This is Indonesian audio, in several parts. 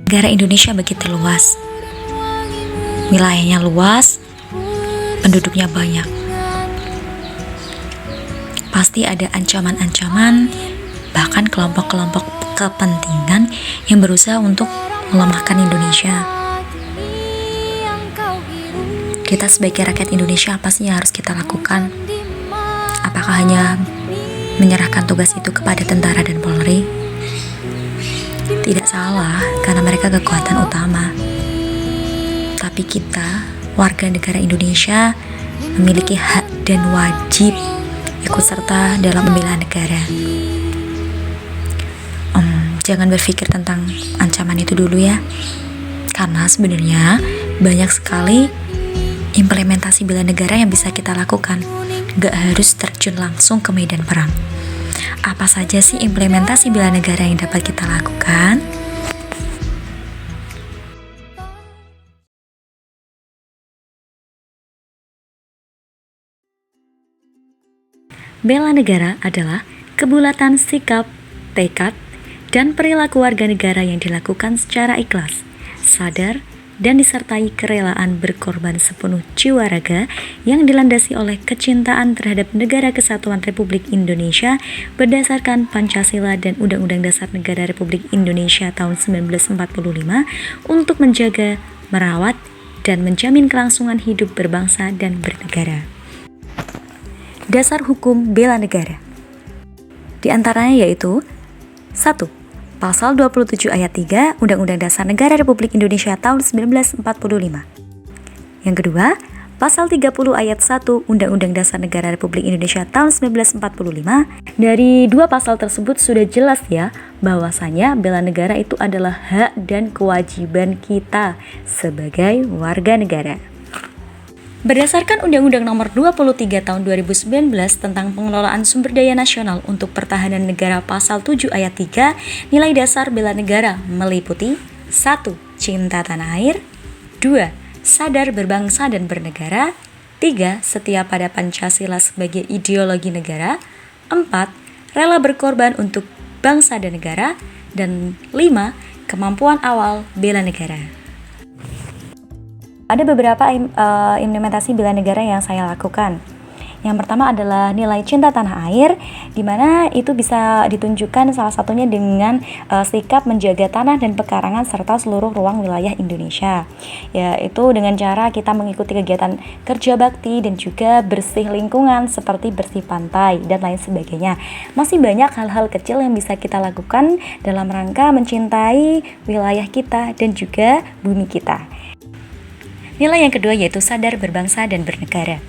Negara Indonesia begitu luas. Wilayahnya luas, penduduknya banyak. Pasti ada ancaman-ancaman, bahkan kelompok-kelompok kepentingan yang berusaha untuk melemahkan Indonesia. Kita sebagai rakyat Indonesia apa sih yang harus kita lakukan? Apakah hanya menyerahkan tugas itu kepada tentara dan Polri? Tidak salah, karena mereka kekuatan utama. Tapi kita, warga negara Indonesia, memiliki hak dan wajib ikut serta dalam membela negara. Jangan berpikir tentang ancaman itu dulu ya, karena sebenarnya banyak sekali implementasi bela negara yang bisa kita lakukan. Gak harus terjun langsung ke medan perang. Apa saja sih implementasi bela negara yang dapat kita lakukan? Bela negara adalah kebulatan sikap, tekad, dan perilaku warga negara yang dilakukan secara ikhlas, sadar, dan disertai kerelaan berkorban sepenuh jiwa raga yang dilandasi oleh kecintaan terhadap Negara Kesatuan Republik Indonesia berdasarkan Pancasila dan Undang-Undang Dasar Negara Republik Indonesia tahun 1945 untuk menjaga, merawat, dan menjamin kelangsungan hidup berbangsa dan bernegara. Dasar hukum bela negara di antaranya yaitu 1. Pasal 27 ayat 3 Undang-Undang Dasar Negara Republik Indonesia tahun 1945. Yang kedua, Pasal 30 ayat 1 Undang-Undang Dasar Negara Republik Indonesia tahun 1945. Dari dua pasal tersebut sudah jelas ya bahwasanya bela negara itu adalah hak dan kewajiban kita sebagai warga negara. Berdasarkan Undang-Undang Nomor 23 Tahun 2019 tentang Pengelolaan Sumber Daya Nasional untuk Pertahanan Negara Pasal 7 Ayat 3, nilai dasar bela negara meliputi 1. Cinta tanah air, 2. Sadar berbangsa dan bernegara, 3. Setia pada Pancasila sebagai ideologi negara, 4. Rela berkorban untuk bangsa dan negara, dan 5. Kemampuan awal bela negara. Ada beberapa implementasi bela negara yang saya lakukan. Yang pertama adalah nilai cinta tanah air, di mana itu bisa ditunjukkan salah satunya dengan sikap menjaga tanah dan pekarangan serta seluruh ruang wilayah Indonesia. Yaitu dengan cara kita mengikuti kegiatan kerja bakti dan juga bersih lingkungan seperti bersih pantai dan lain sebagainya. Masih banyak hal-hal kecil yang bisa kita lakukan dalam rangka mencintai wilayah kita dan juga bumi kita. Nilai yang kedua yaitu sadar berbangsa dan bernegara.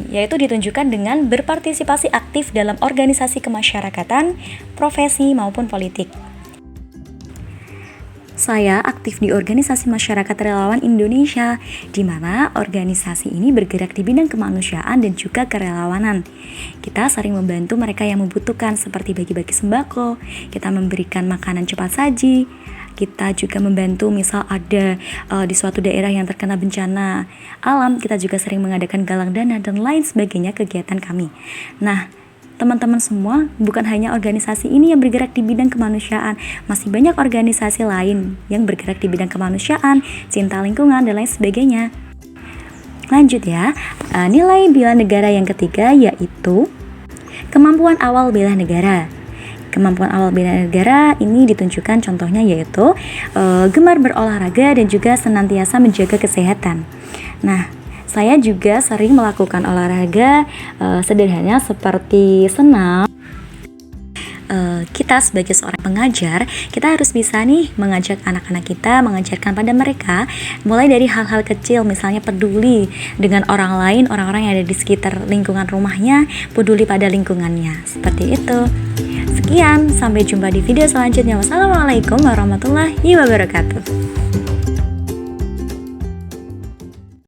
Yaitu ditunjukkan dengan berpartisipasi aktif dalam organisasi kemasyarakatan, profesi maupun politik. Saya aktif di organisasi masyarakat relawan Indonesia, di mana organisasi ini bergerak di bidang kemanusiaan dan juga kerelawanan. Kita sering membantu mereka yang membutuhkan seperti bagi-bagi sembako, kita memberikan makanan cepat saji, kita juga membantu misal ada di suatu daerah yang terkena bencana alam, kita juga sering mengadakan galang dana dan lain sebagainya kegiatan kami. Nah, teman-teman semua, bukan hanya organisasi ini yang bergerak di bidang kemanusiaan, masih banyak organisasi lain yang bergerak di bidang kemanusiaan, cinta lingkungan, dan lain sebagainya. Lanjut ya, nilai bela negara yang ketiga yaitu kemampuan awal bela negara. Kemampuan awal bela negara ini ditunjukkan contohnya yaitu gemar berolahraga dan juga senantiasa menjaga kesehatan. Nah, saya juga sering melakukan olahraga sederhana seperti senam. Kita sebagai seorang pengajar, kita harus bisa nih mengajak anak-anak kita, mengajarkan pada mereka mulai dari hal-hal kecil, misalnya peduli dengan orang lain, orang-orang yang ada di sekitar lingkungan rumahnya, peduli pada lingkungannya, seperti itu. Sekian, sampai jumpa di video selanjutnya. Wassalamualaikum warahmatullahi wabarakatuh.